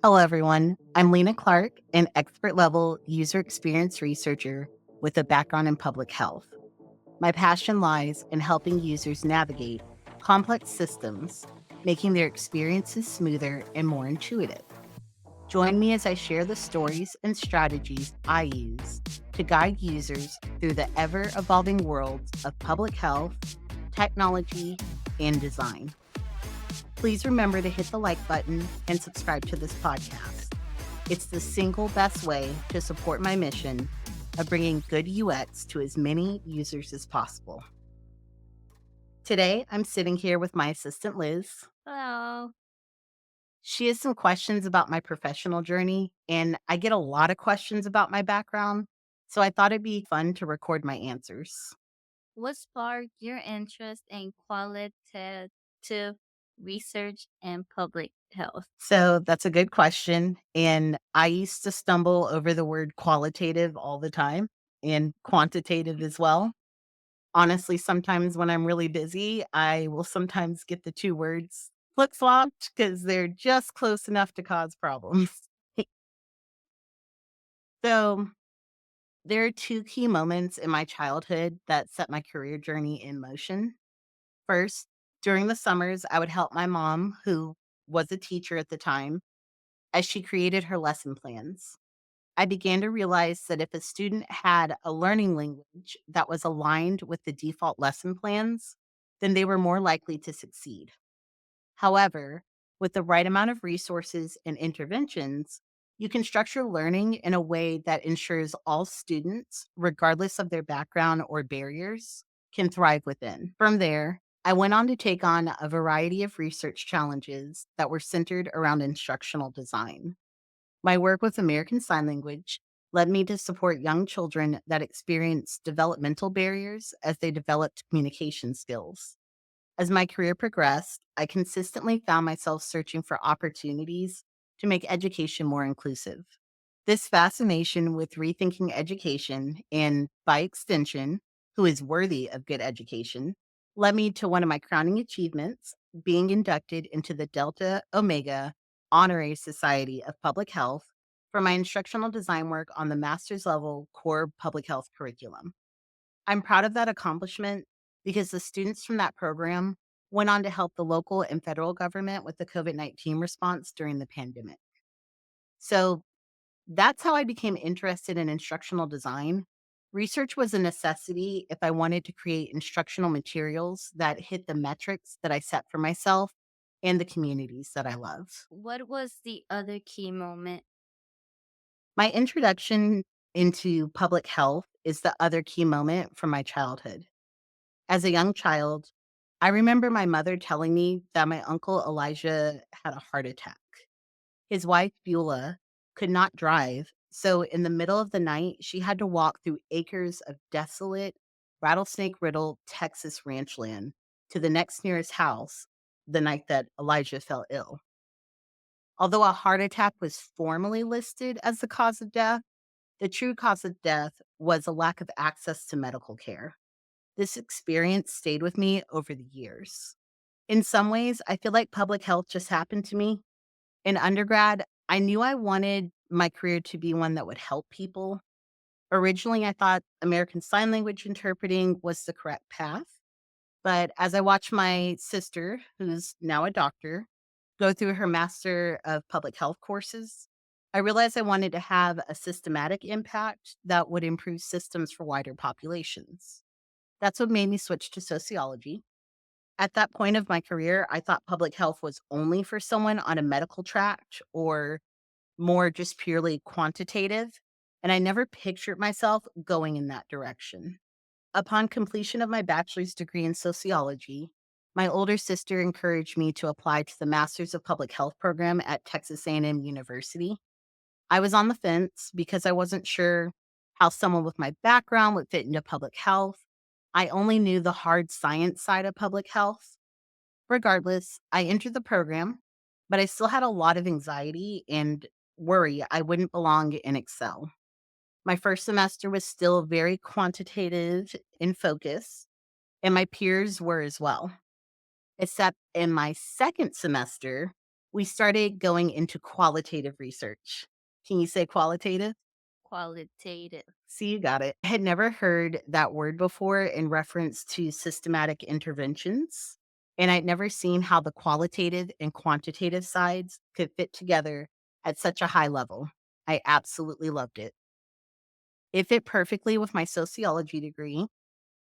Hello, everyone. I'm Lena Clark, an expert level user experience researcher with a background in public health. My passion lies in helping users navigate complex systems, making their experiences smoother and more intuitive. Join me as I share the stories and strategies I use to guide users through the ever evolving worlds of public health, technology, and design. Please remember to hit the like button and subscribe to this podcast. It's the single best way to support my mission of bringing good UX to as many users as possible. Today, I'm sitting here with my assistant, Liz. Hello. She has some questions about my professional journey, and I get a lot of questions about my background, so I thought it'd be fun to record my answers. What sparked your interest in qualitative research and public health? So that's a good question. And I used to stumble over the word qualitative all the time and quantitative as well. Honestly, sometimes when I'm really busy, I will sometimes get the 2 words flip-flopped because 'cause they're just close enough to cause problems. So, there are 2 key moments in my childhood that set my career journey in motion. First, during the summers, I would help my mom, who was a teacher at the time, as she created her lesson plans. I began to realize that if a student had a learning language that was aligned with the default lesson plans, then they were more likely to succeed. However, with the right amount of resources and interventions, you can structure learning in a way that ensures all students, regardless of their background or barriers, can thrive within. From there, I went on to take on a variety of research challenges that were centered around instructional design. My work with American Sign Language led me to support young children that experienced developmental barriers as they developed communication skills. As my career progressed, I consistently found myself searching for opportunities to make education more inclusive. This fascination with rethinking education and, by extension, who is worthy of good education, led me to one of my crowning achievements, being inducted into the Delta Omega Honorary Society of Public Health for my instructional design work on the master's level core public health curriculum. I'm proud of that accomplishment because the students from that program went on to help the local and federal government with the COVID-19 response during the pandemic. So, that's how I became interested in instructional design. Research was a necessity if I wanted to create instructional materials that hit the metrics that I set for myself and the communities that I love. What was the other key moment? My introduction into public health is the other key moment from my childhood. As a young child, I remember my mother telling me that my uncle Elijah had a heart attack. His wife, Beulah, could not drive, so in the middle of the night, she had to walk through acres of desolate, rattlesnake riddled Texas ranch land to the next nearest house the night that Elijah fell ill. Although a heart attack was formally listed as the cause of death, the true cause of death was a lack of access to medical care. This experience stayed with me over the years. In some ways, I feel like public health just happened to me. In undergrad, I knew I wanted my career to be one that would help people. Originally, I thought American Sign Language interpreting was the correct path. But as I watched my sister, who's now a doctor, go through her Master of Public Health courses, I realized I wanted to have a systematic impact that would improve systems for wider populations. That's what made me switch to sociology. At that point of my career, I thought public health was only for someone on a medical track or more just purely quantitative, and I never pictured myself going in that direction. Upon completion of my bachelor's degree in sociology, my older sister encouraged me to apply to the Masters of Public Health program at Texas A&M University. I was on the fence because I wasn't sure how someone with my background would fit into public health. I only knew the hard science side of public health. Regardless, I entered the program, but I still had a lot of anxiety and worry I wouldn't belong in Excel. My first semester was still very quantitative in focus, and my peers were as well. Except in my second semester, we started going into qualitative research. Can you say qualitative? Qualitative. See, you got it. I had never heard that word before in reference to systematic interventions, and I'd never seen how the qualitative and quantitative sides could fit together at such a high level. I absolutely loved it. It fit perfectly with my sociology degree,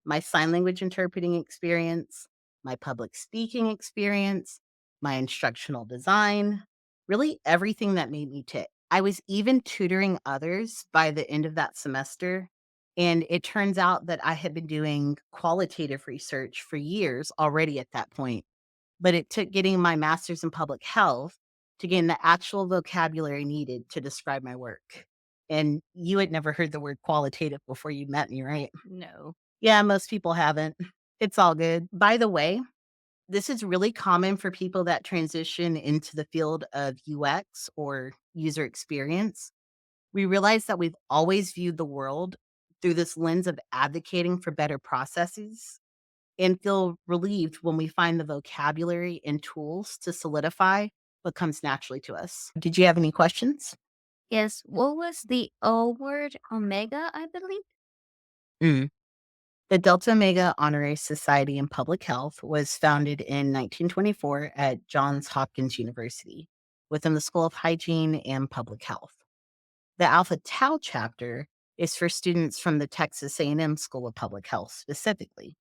my sign language interpreting experience, my public speaking experience, my instructional design, really everything that made me tick. I was even tutoring others by the end of that semester. And it turns out that I had been doing qualitative research for years already at that point. But it took getting my master's in public health to gain the actual vocabulary needed to describe my work. And you had never heard the word qualitative before you met me, right? No. Yeah, most people haven't. It's all good. By the way, this is really common for people that transition into the field of UX or user experience. We realize that we've always viewed the world through this lens of advocating for better processes and feel relieved when we find the vocabulary and tools to solidify what comes naturally to us. Did you have any questions? Yes, what was the O word? Omega, I believe? Mm. The Delta Omega Honorary Society in Public Health was founded in 1924 at Johns Hopkins University within the School of Hygiene and Public Health. The Alpha Tau chapter is for students from the Texas A&M School of Public Health specifically.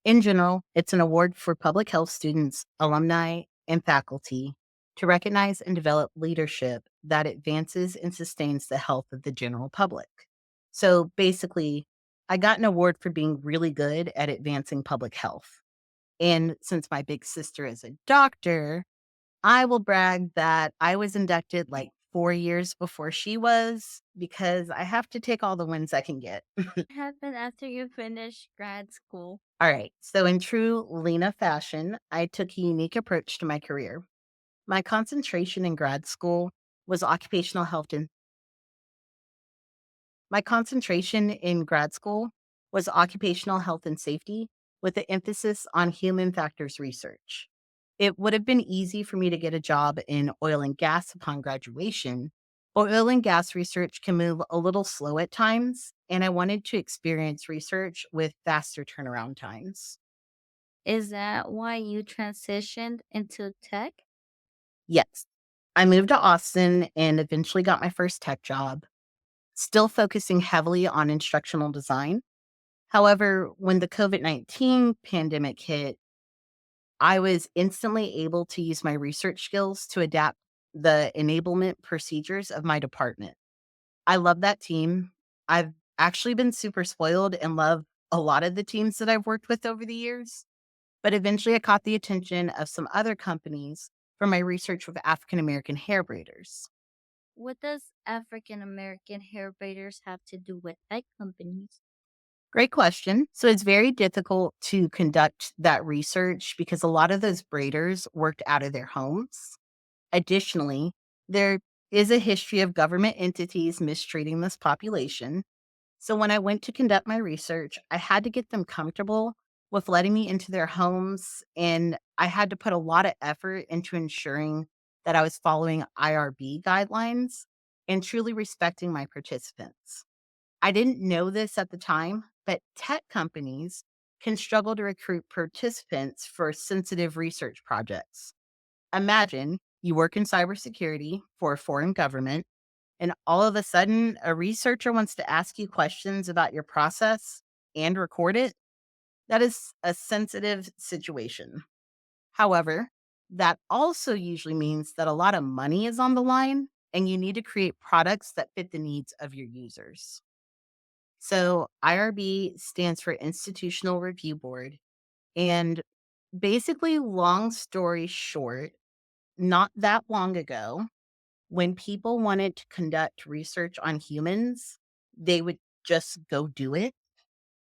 In general, it's an award for public health students, alumni, and faculty to recognize and develop leadership that advances and sustains the health of the general public. So basically, I got an award for being really good at advancing public health. And since my big sister is a doctor, I will brag that I was inducted like 4 years before she was because I have to take all the wins I can get. What happened after you finished grad school? All right. So, in true Lena fashion, I took a unique approach to my career. My concentration in grad school was occupational health and my concentration in grad school was occupational health and safety with an emphasis on human factors research. It would have been easy for me to get a job in oil and gas upon graduation, but oil and gas research can move a little slow at times, and I wanted to experience research with faster turnaround times. Is that why you transitioned into tech? Yes. I moved to Austin and eventually got my first tech job, still focusing heavily on instructional design. However, when the COVID-19 pandemic hit, I was instantly able to use my research skills to adapt the enablement procedures of my department. I love that team. I've actually been super spoiled and love a lot of the teams that I've worked with over the years. But eventually I caught the attention of some other companies for my research with African American hair braiders. What does African American hair braiders have to do with tech companies? Great question. So it's very difficult to conduct that research because a lot of those braiders worked out of their homes. Additionally, there is a history of government entities mistreating this population. So when I went to conduct my research, I had to get them comfortable with letting me into their homes. And I had to put a lot of effort into ensuring that I was following IRB guidelines and truly respecting my participants. I didn't know this at the time, but tech companies can struggle to recruit participants for sensitive research projects. Imagine you work in cybersecurity for a foreign government, and all of a sudden, a researcher wants to ask you questions about your process and record it. That is a sensitive situation. However, that also usually means that a lot of money is on the line, and you need to create products that fit the needs of your users. So, IRB stands for Institutional Review Board. And basically, long story short, not that long ago, when people wanted to conduct research on humans, they would just go do it.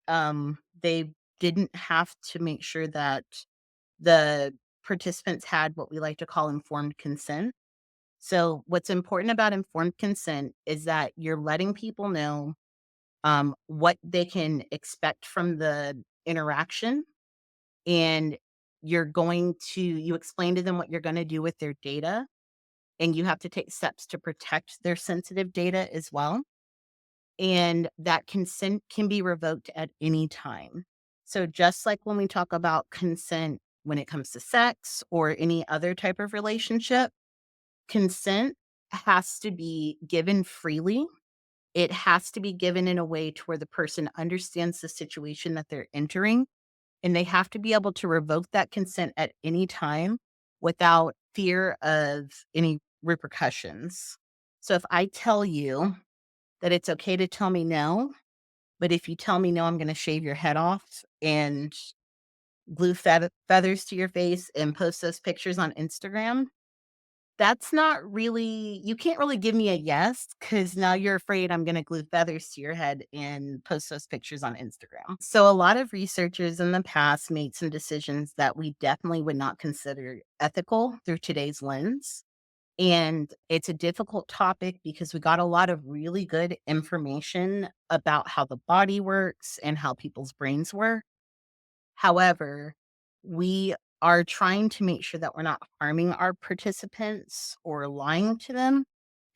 They didn't have to make sure that the participants had what we like to call informed consent. So, what's important about informed consent is that you're letting people know what they can expect from the interaction. And you explain to them what you're gonna do with their data, and you have to take steps to protect their sensitive data as well, and that consent can be revoked at any time. So just like when we talk about consent when it comes to sex or any other type of relationship, consent has to be given freely. It has to be given in a way to where the person understands the situation that they're entering, and they have to be able to revoke that consent at any time without fear of any repercussions. So if I tell you that it's okay to tell me no, but if you tell me no, I'm gonna shave your head off and glue feathers to your face and post those pictures on Instagram, that's not really you can't really give me a yes, because now you're afraid I'm gonna glue feathers to your head and post those pictures on Instagram. So a lot of researchers in the past made some decisions that we definitely would not consider ethical through today's lens. And it's a difficult topic because we got a lot of really good information about how the body works and how people's brains work. However, we are trying to make sure that we're not harming our participants or lying to them.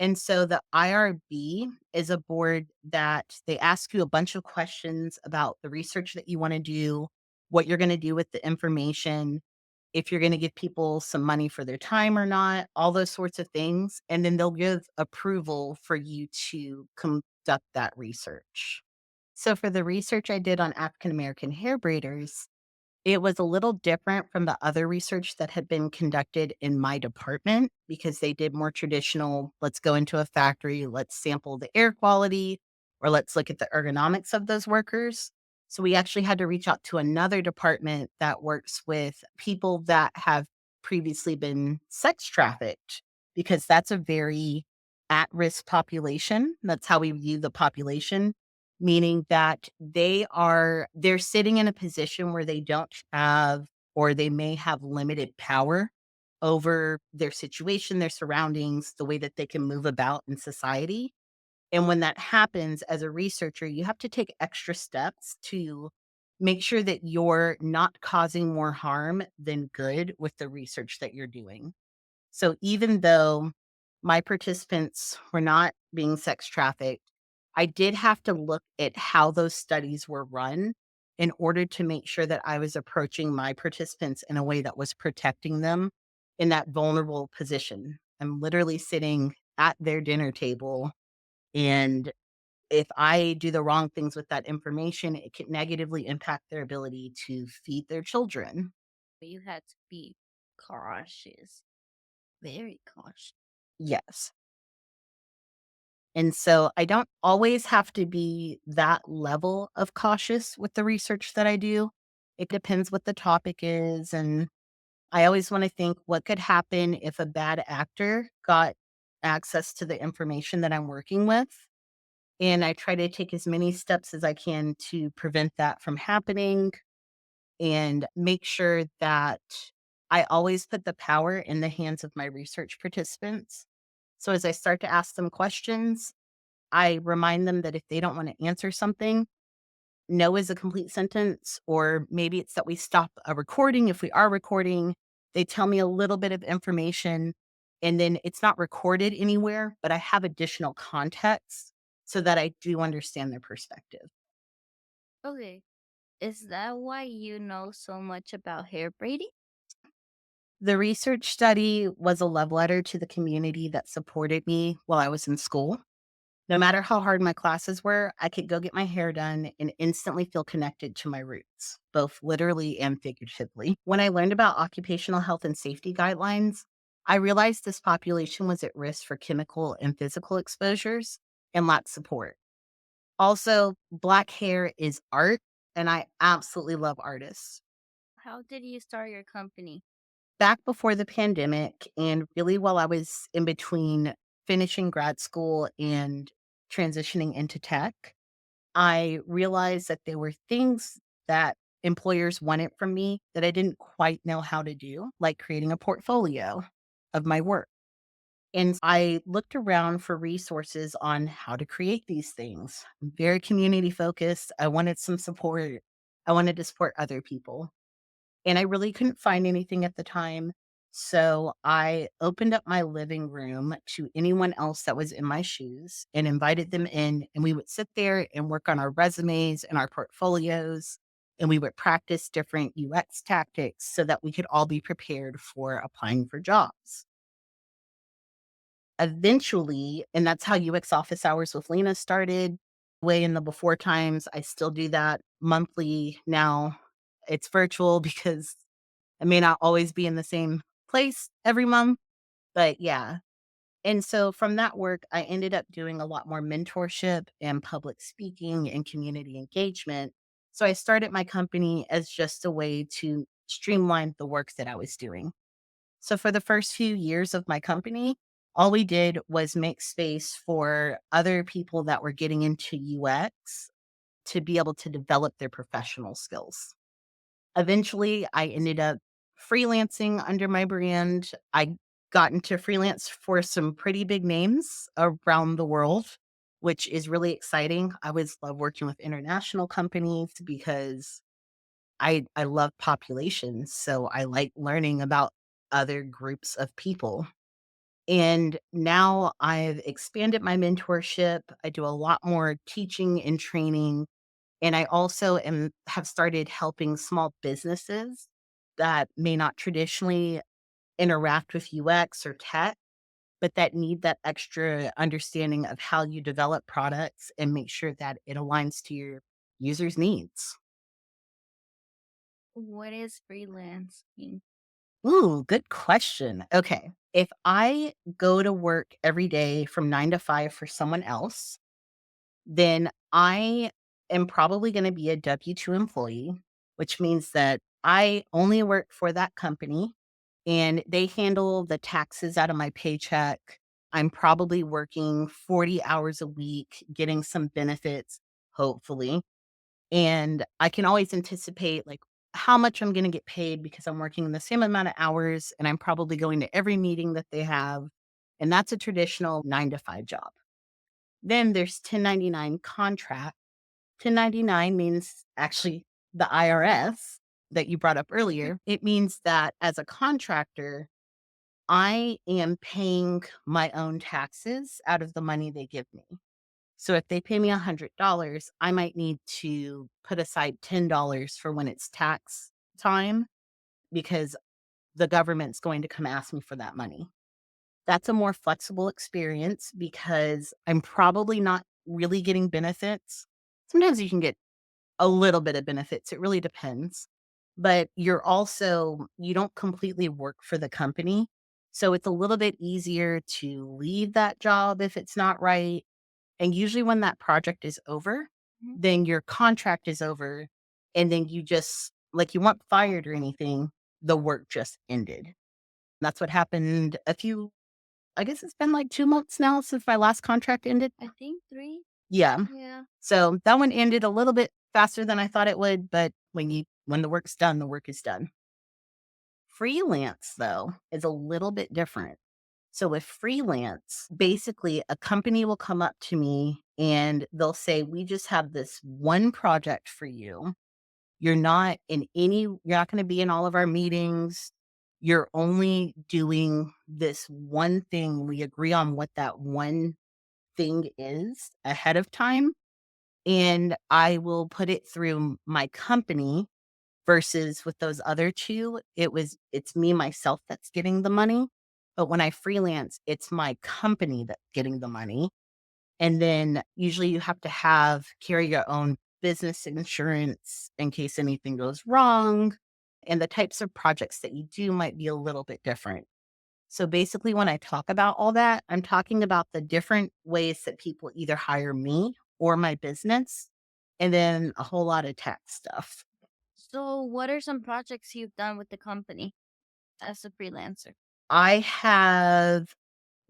And so the IRB is a board that they ask you a bunch of questions about the research that you want to do, what you're going to do with the information, if you're going to give people some money for their time or not, all those sorts of things. And then they'll give approval for you to conduct that research. So for the research I did on African American hair braiders, it was a little different from the other research that had been conducted in my department because they did more traditional, let's go into a factory, let's sample the air quality, or let's look at the ergonomics of those workers. So we actually had to reach out to another department that works with people that have previously been sex trafficked because that's a very at risk population. That's how we view the population, meaning that they're sitting in a position where they don't have or they may have limited power over their situation, their surroundings, the way that they can move about in society. And when that happens, as a researcher, you have to take extra steps to make sure that you're not causing more harm than good with the research that you're doing. So even though my participants were not being sex trafficked, I did have to look at how those studies were run in order to make sure that I was approaching my participants in a way that was protecting them in that vulnerable position. I'm literally sitting at their dinner table, and if I do the wrong things with that information, it can negatively impact their ability to feed their children. But you had to be cautious, very cautious. Yes. And so I don't always have to be that level of cautious with the research that I do. It depends what the topic is. And I always want to think what could happen if a bad actor got access to the information that I'm working with. And I try to take as many steps as I can to prevent that from happening and make sure that I always put the power in the hands of my research participants. So as I start to ask them questions, I remind them that if they don't wanna answer something, no is a complete sentence, or maybe it's that we stop a recording if we are recording. They tell me a little bit of information, and then it's not recorded anywhere, but I have additional context so that I do understand their perspective. Okay, is that why you know so much about hair braiding? The research study was a love letter to the community that supported me while I was in school. No matter how hard my classes were, I could go get my hair done and instantly feel connected to my roots, both literally and figuratively. When I learned about occupational health and safety guidelines, I realized this population was at risk for chemical and physical exposures and lacked support. Also, Black hair is art, and I absolutely love artists. How did you start your company? Back before the pandemic, and really while I was in between finishing grad school and transitioning into tech, I realized that there were things that employers wanted from me that I didn't quite know how to do, like creating a portfolio of my work. And I looked around for resources on how to create these things. I'm very community focused. I wanted some support. I wanted to support other people. and I really couldn't find anything at the time. So I opened up my living room to anyone else that was in my shoes and invited them in. And we would sit there and work on our resumes and our portfolios. And we would practice different UX tactics so that we could all be prepared for applying for jobs. Eventually, and that's how UX office hours with Lena started way in the before times. I still do that monthly now. It's virtual because I may not always be in the same place every month, but yeah. And so from that work, I ended up doing a lot more mentorship and public speaking and community engagement. So I started my company as just a way to streamline the work that I was doing. So for the first few years of my company, all we did was make space for other people that were getting into UX to be able to develop their professional skills. Eventually, I ended up freelancing under my brand. I got into freelance for some pretty big names around the world, which is really exciting. I always love working with international companies because I love populations, so I like learning about other groups of people. And now I've expanded my mentorship. I do a lot more teaching and training, and I also have started helping small businesses that may not traditionally interact with UX or tech, but that need that extra understanding of how you develop products and make sure that it aligns to your users' needs. What is freelancing? Ooh, good question. Okay. If I go to work every day from 9 to 5 for someone else, then I am probably going to be a W 2 employee, which means that I only work for that company and they handle the taxes out of my paycheck. I'm probably working 40 hours a week, getting some benefits, hopefully. And I can always anticipate like how much I'm going to get paid because I'm working the same amount of hours and I'm probably going to every meeting that they have. And that's a traditional 9 to 5 job. Then there's 1099 contract. 1099 means actually the IRS that you brought up earlier. It means that as a contractor, I am paying my own taxes out of the money they give me. So if they pay me $100, I might need to put aside $10 for when it's tax time because the government's going to come ask me for that money. That's a more flexible experience because I'm probably not really getting benefits. Sometimes you can get a little bit of benefits, it really depends. But you don't completely work for the company. So it's a little bit easier to leave that job if it's not right. And usually when that project is over, Mhm. then your contract is over and then you just like you weren't fired or anything, the work just ended. That's what happened I guess it's been like 2 months now since my last contract ended. I think three. Yeah. Yeah. So that one ended a little bit faster than I thought it would, but when the work's done, the work is done. Freelance though is a little bit different. So with freelance, basically a company will come up to me and they'll say, "We just have this one project for you. You're not going to be in all of our meetings. You're only doing this one thing. We agree on what that one thing is ahead of time, and I will put it through my company." Versus with those other 2, it's me myself that's getting the money, but when I freelance, it's my company that's getting the money, and then usually you have to carry your own business insurance in case anything goes wrong, and the types of projects that you do might be a little bit different. So basically, when I talk about all that, I'm talking about the different ways that people either hire me or my business, and then a whole lot of tax stuff. So, what are some projects you've done with the company as a freelancer? I have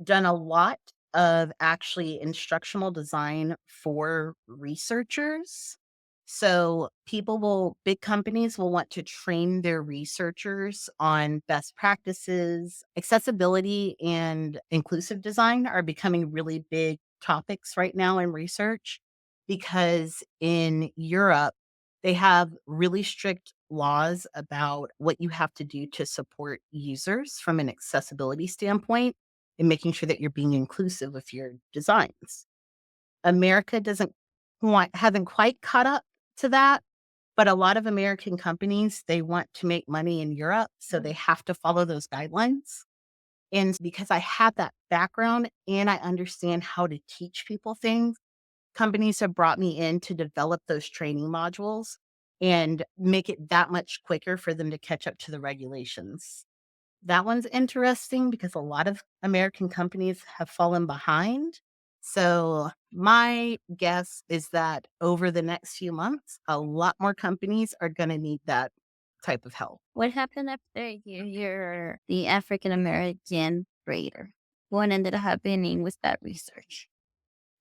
done a lot of actually instructional design for researchers. So big companies will want to train their researchers on best practices. Accessibility and inclusive design are becoming really big topics right now in research because in Europe, They have really strict laws about what you have to do to support users from an accessibility standpoint and making sure that you're being inclusive with your designs. America doesn't hasn't quite caught up to that, but a lot of American companies, they want to make money in Europe, so they have to follow those guidelines. And because I have that background and I understand how to teach people things, companies have brought me in to develop those training modules and make it that much quicker for them to catch up to the regulations. That one's interesting because a lot of American companies have fallen behind. So, my guess is that over the next few months, a lot more companies are going to need that type of help. What happened after you're the African American braider? What ended up happening with that research?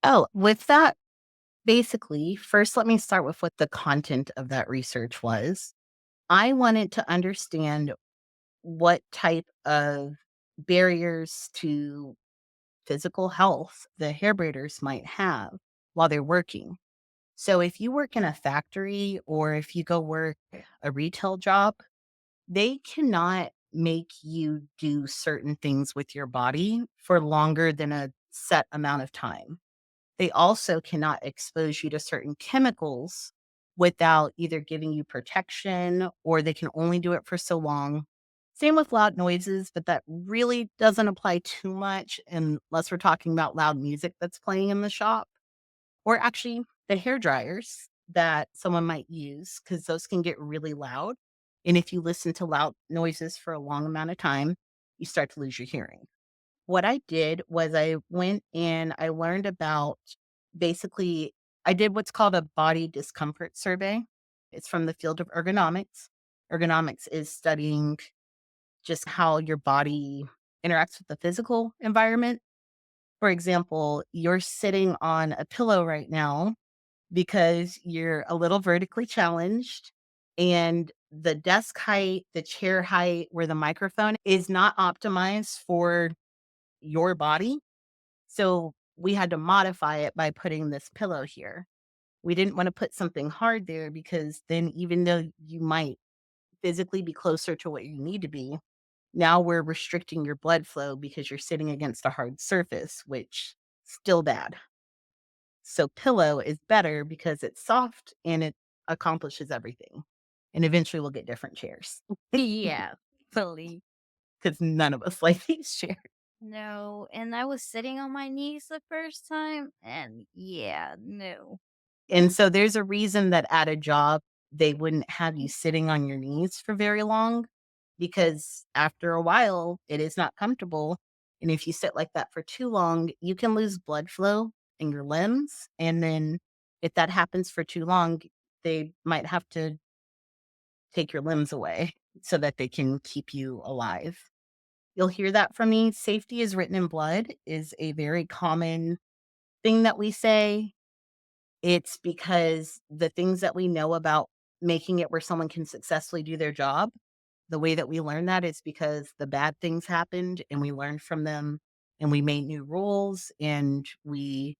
Oh, with that, basically, first, let me start with what the content of that research was. I wanted to understand what type of barriers to physical health the hair braiders might have while they're working. So if you work in a factory or if you go work a retail job, they cannot make you do certain things with your body for longer than a set amount of time. They also cannot expose you to certain chemicals without either giving you protection or they can only do it for so long. Same with loud noises, but that really doesn't apply too much unless we're talking about loud music that's playing in the shop or actually the hair dryers that someone might use because those can get really loud. And if you listen to loud noises for a long amount of time, you start to lose your hearing. What I did was I went and I learned about basically I did what's called a body discomfort survey. It's from the field of ergonomics. Ergonomics is studying just how your body interacts with the physical environment. For example, you're sitting on a pillow right now because you're a little vertically challenged and the desk height, the chair height, where the microphone is not optimized for your body. So we had to modify it by putting this pillow here. We didn't want to put something hard there because then even though you might physically be closer to what you need to be, now we're restricting your blood flow because you're sitting against a hard surface, which still bad. So pillow is better because it's soft and it accomplishes everything. And eventually we'll get different chairs Yeah, fully. because none of us like these chairs. No, and I was sitting on my knees the first time, and yeah, no. And so there's a reason that at a job, they wouldn't have you sitting on your knees for very long because after a while, it is not comfortable. And if you sit like that for too long, you can lose blood flow in your limbs. And then if that happens for too long, they might have to take your limbs away so that they can keep you alive. You'll hear that from me. Safety is written in blood is a very common thing that we say. It's because the things that we know about making it where someone can successfully do their job, the way that we learn that is because the bad things happened and we learned from them and we made new rules and we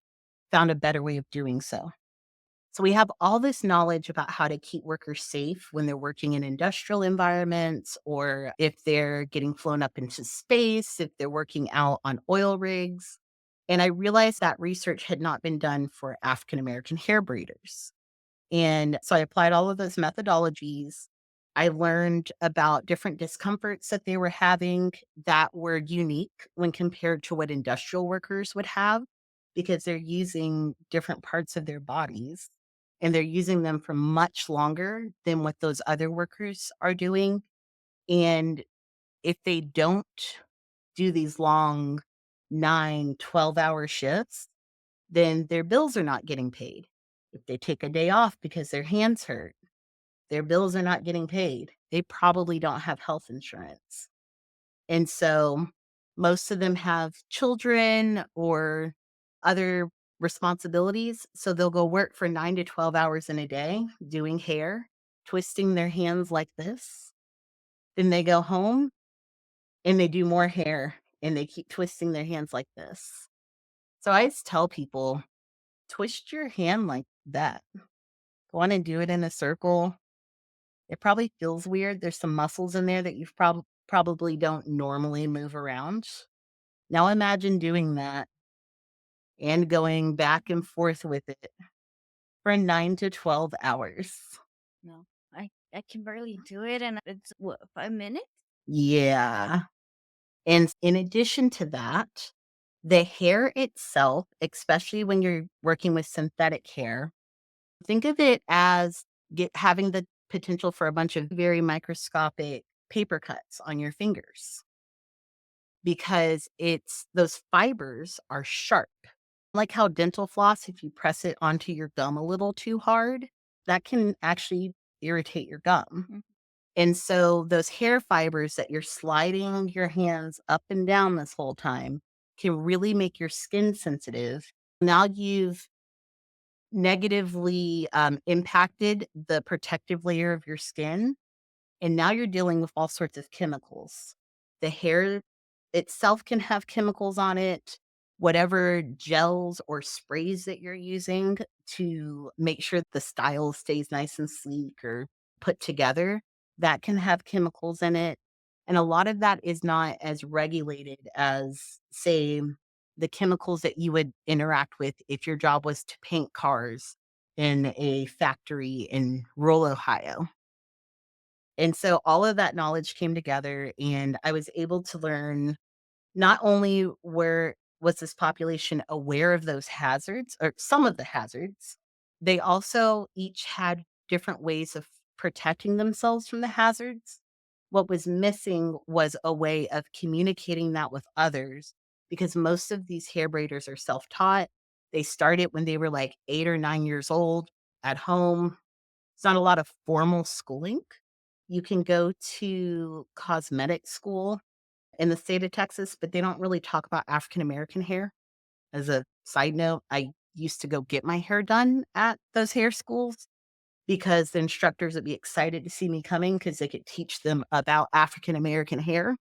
found a better way of doing so. So we have all this knowledge about how to keep workers safe when they're working in industrial environments or if they're getting flown up into space, if they're working out on oil rigs. And I realized that research had not been done for African American hair braiders. And so I applied all of those methodologies. I learned about different discomforts that they were having that were unique when compared to what industrial workers would have because they're using different parts of their bodies and they're using them for much longer than what those other workers are doing. And if they don't do these long 9, 12 hour shifts, then their bills are not getting paid. If they take a day off because their hands hurt, their bills are not getting paid. They probably don't have health insurance. And so most of them have children or other responsibilities. So they'll go work for 9 to 12 hours in a day doing hair, twisting their hands like this. Then they go home and they do more hair and they keep twisting their hands like this. So I always tell people, twist your hand like that. go on and do it in a circle. It probably feels weird. There's some muscles in there that you've probably don't normally move around. Now imagine doing that and going back and forth with it for 9 to 12 hours. No, I can barely do it, and it's what, 5 minutes? Yeah. And in addition to that, the hair itself, especially when you're working with synthetic hair, think of it as having the potential for a bunch of very microscopic paper cuts on your fingers because it's those fibers are sharp. Like how dental floss, if you press it onto your gum a little too hard, that can actually irritate your gum. Mm. And so those hair fibers that you're sliding your hands up and down this whole time can really make your skin sensitive. Now you've negatively impacted the protective layer of your skin, and now you're dealing with all sorts of chemicals. The hair itself can have chemicals on it, whatever gels or sprays that you're using to make sure the style stays nice and sleek or put together, that can have chemicals in it. And a lot of that is not as regulated as, say, the chemicals that you would interact with if your job was to paint cars in a factory in rural Ohio. And so all of that knowledge came together, and I was able to learn not only where was this population aware of those hazards or some of the hazards, they also each had different ways of protecting themselves from the hazards. What was missing was a way of communicating that with others because most of these hair braiders are self taught. They started when they were like 8 or 9 years old at home. It's not a lot of formal schooling. You can go to cosmetic school in the state of Texas, but they don't really talk about African American hair. As a side note, I used to go get my hair done at those hair schools because the instructors would be excited to see me coming because they could teach them about African American hair.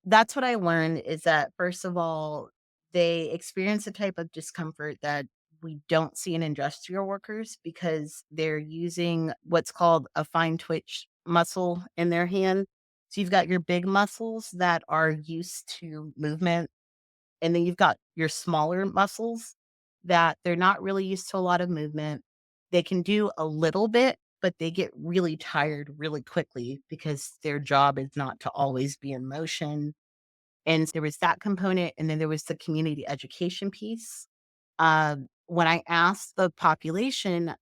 That's what I learned is that, first of all, they experience a type of discomfort that we don't see in industrial workers because they're using what's called a fine twitch muscle in their hand. So you've got your big muscles that are used to movement, and then you've got your smaller muscles that they're not really used to a lot of movement. They can do a little bit, but they get really tired really quickly because their job is not to always be in motion, and there was that component, and then there was the community education piece. When I asked the population,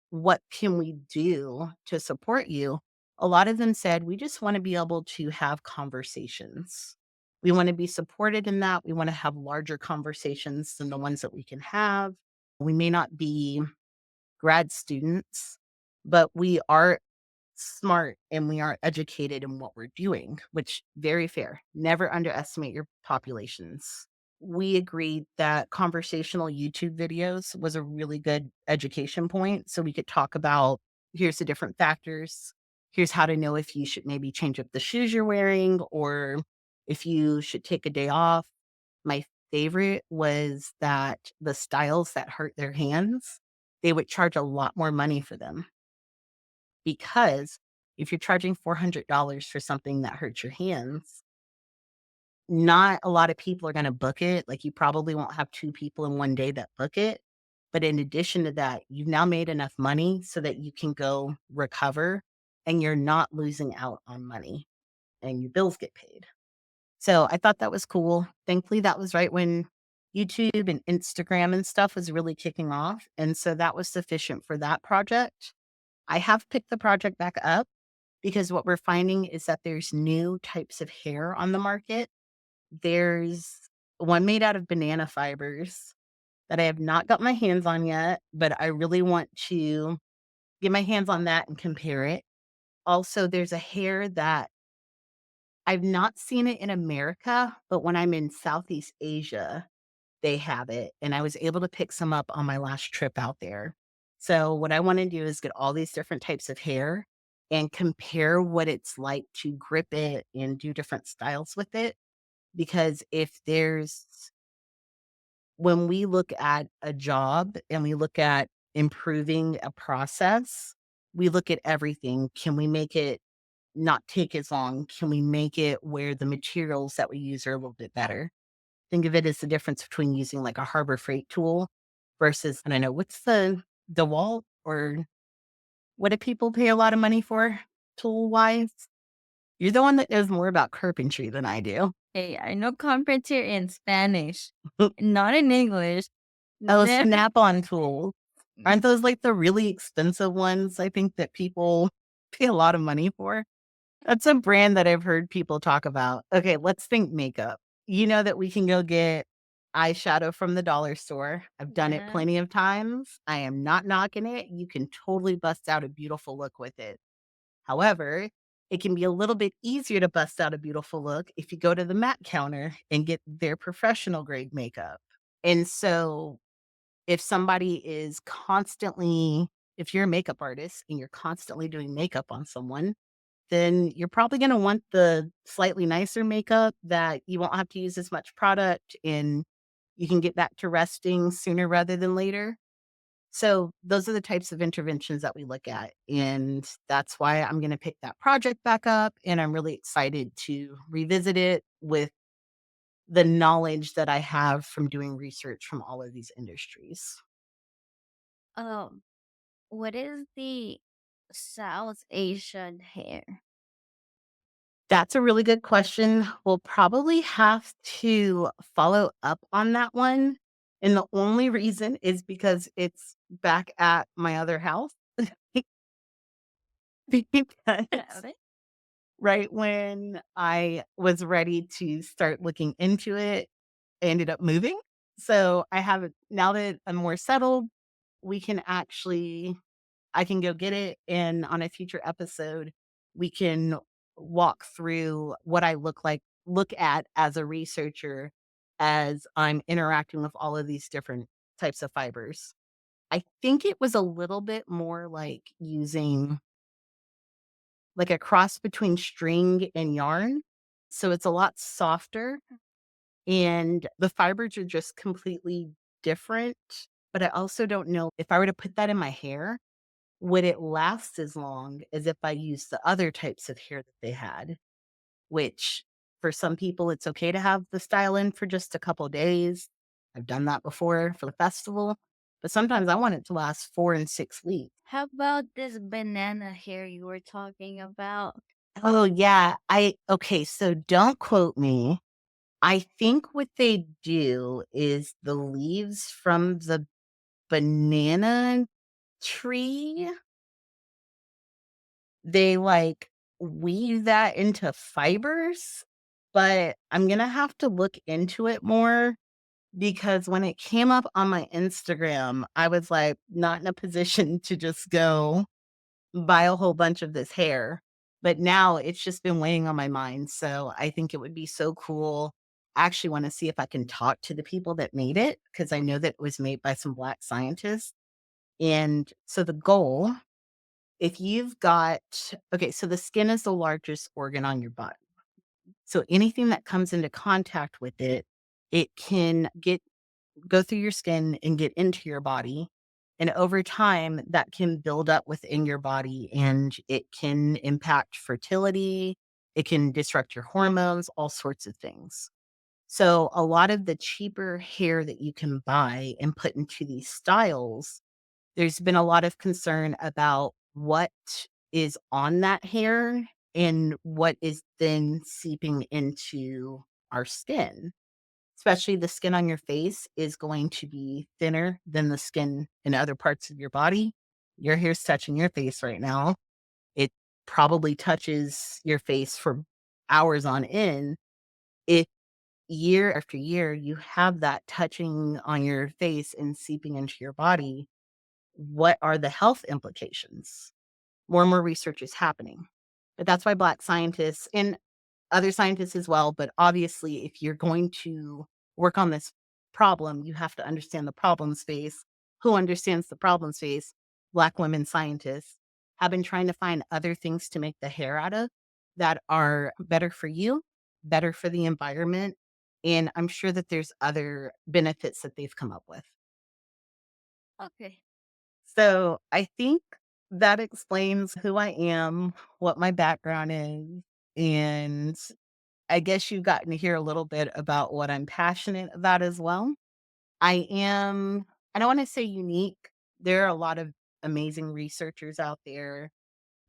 "What can we do to support you?" A lot of them said, "We just wanna be able to have conversations. We wanna be supported in that. We wanna have larger conversations than the ones that we can have. We may not be grad students, but we are smart and we are educated in what we're doing," which very fair. Never underestimate your populations. We agreed that conversational YouTube videos was a really good education point. So we could talk about here's the different factors. Here's how to know if you should maybe change up the shoes you're wearing or if you should take a day off. My favorite was that the styles that hurt their hands, they would charge a lot more money for them because if you're charging $400 for something that hurts your hands, not a lot of people are gonna book it, like, you probably won't have 2 people in one day that book it, but in addition to that, you've now made enough money so that you can go recover, and you're not losing out on money, and your bills get paid. So, I thought that was cool. Thankfully, that was right when YouTube and Instagram and stuff was really kicking off, and so that was sufficient for that project. I have picked the project back up because what we're finding is that there's new types of hair on the market. There's one made out of banana fibers that I have not got my hands on yet, but I really want to get my hands on that and compare it. Also, there's a hair that I've not seen it in America, but when I'm in Southeast Asia, they have it, and I was able to pick some up on my last trip out there. So, what I wanna do is get all these different types of hair and compare what it's like to grip it and do different styles with it, because if there's when we look at a job and we look at improving a process, we look at everything. Can we make it not take as long? Can we make it where the materials that we use are a little bit better? Think of it as the difference between using like a Harbor Freight tool versus, and I know what's the DeWalt or what do people pay a lot of money for tool wise? You're the one that knows more about carpentry than I do. Hey, I know carpenter in Spanish, not in English. Oh, Never. Snap-on tools. Aren't those like the really expensive ones I think that people pay a lot of money for? That's a brand that I've heard people talk about. Okay, let's think makeup. You know that we can go get eyeshadow from the dollar store. I've done it Yeah. plenty of times. I am not knocking it. You can totally bust out a beautiful look with it. However, it can be a little bit easier to bust out a beautiful look if you go to the MAC counter and get their professional grade makeup. And so if somebody is constantly if you're a makeup artist and you're constantly doing makeup on someone, then you're probably gonna want the slightly nicer makeup that you won't have to use as much product and you can get back to resting sooner rather than later. So those are the types of interventions that we look at, and that's why I'm gonna pick that project back up, and I'm really excited to revisit it with the knowledge that I have from doing research from all of these industries. Um, what is the South Asian hair? That's a really good question. We'll probably have to follow up on that one, and the only reason is because it's back at my other house. Because Really? right when I was ready to start looking into it, I ended up moving. So I have it now that I'm more settled, we can actually I can go get it, and on a future episode, we can walk through what I look at as a researcher as I'm interacting with all of these different types of fibers. I think it was a little bit more like using like a cross between string and yarn. So it's a lot softer and the fibers are just completely different. But I also don't know if I were to put that in my hair, would it last as long as if I used the other types of hair that they had? Which for some people, it's okay to have the style in for just a couple days. I've done that before for the festival, but sometimes I want it to last 4 and 6 weeks. How about this banana hair you were talking about? Oh, yeah. Okay, so don't quote me. I think what they do is the leaves from the banana tree, they, like, weave that into fibers, but I'm gonna have to look into it more because when it came up on my Instagram, I was, like, not in a position to just go buy a whole bunch of this hair, but now it's just been weighing on my mind, so I think it would be so cool. I actually wanna see if I can talk to the people that made it because I know that it was made by some Black scientists, and so the goal if you've got okay, so the skin is the largest organ on your body. So anything that comes into contact with it, it can go through your skin and get into your body. And over time, that can build up within your body and it can impact fertility. It can disrupt your hormones, all sorts of things. So, a lot of the cheaper hair that you can buy and put into these styles there's been a lot of concern about what is on that hair and what is then seeping into our skin. Especially the skin on your face is going to be thinner than the skin in other parts of your body. Your hair's touching your face right now. It probably touches your face for hours on end. If year after year you have that touching on your face and seeping into your body, what are the health implications? More and more research is happening. But that's why Black scientists and other scientists as well, but obviously, if you're going to work on this problem, you have to understand the problem space. Who understands the problem space? Black women scientists have been trying to find other things to make the hair out of that are better for you, better for the environment, and I'm sure that there's other benefits that they've come up with. Okay. So I think that explains who I am, what my background is, and I guess you've gotten to hear a little bit about what I'm passionate about as well. I don't want to say unique. There are a lot of amazing researchers out there.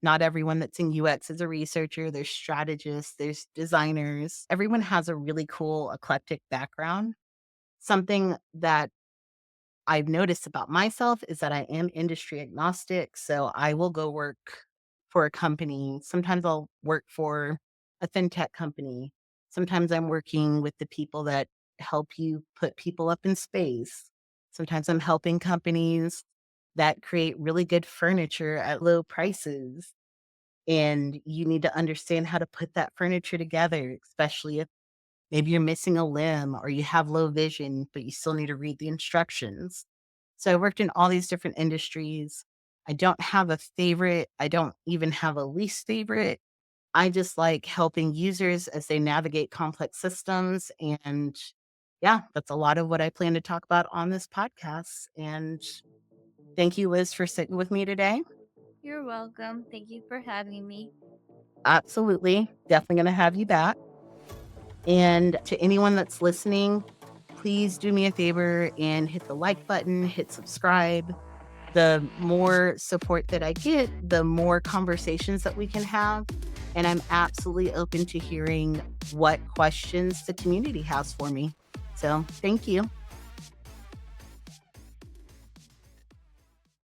Not everyone that's in UX is a researcher. There's strategists, there's designers. Everyone has a really cool eclectic background. Something that I've noticed about myself is that I am industry agnostic. So I will go work for a company. Sometimes I'll work for a fintech company. Sometimes I'm working with the people that help you put people up in space. Sometimes I'm helping companies that create really good furniture at low prices. And you need to understand how to put that furniture together, especially if maybe you're missing a limb or you have low vision, but you still need to read the instructions. So I worked in all these different industries. I don't have a favorite. I don't even have a least favorite. I just like helping users as they navigate complex systems. And yeah, that's a lot of what I plan to talk about on this podcast. And thank you, Liz, for sitting with me today. You're welcome. Thank you for having me. Absolutely. Definitely going to have you back. And to anyone that's listening, please do me a favor and hit the like button, hit subscribe. The more support that I get, the more conversations that we can have. And I'm absolutely open to hearing what questions the community has for me. So thank you.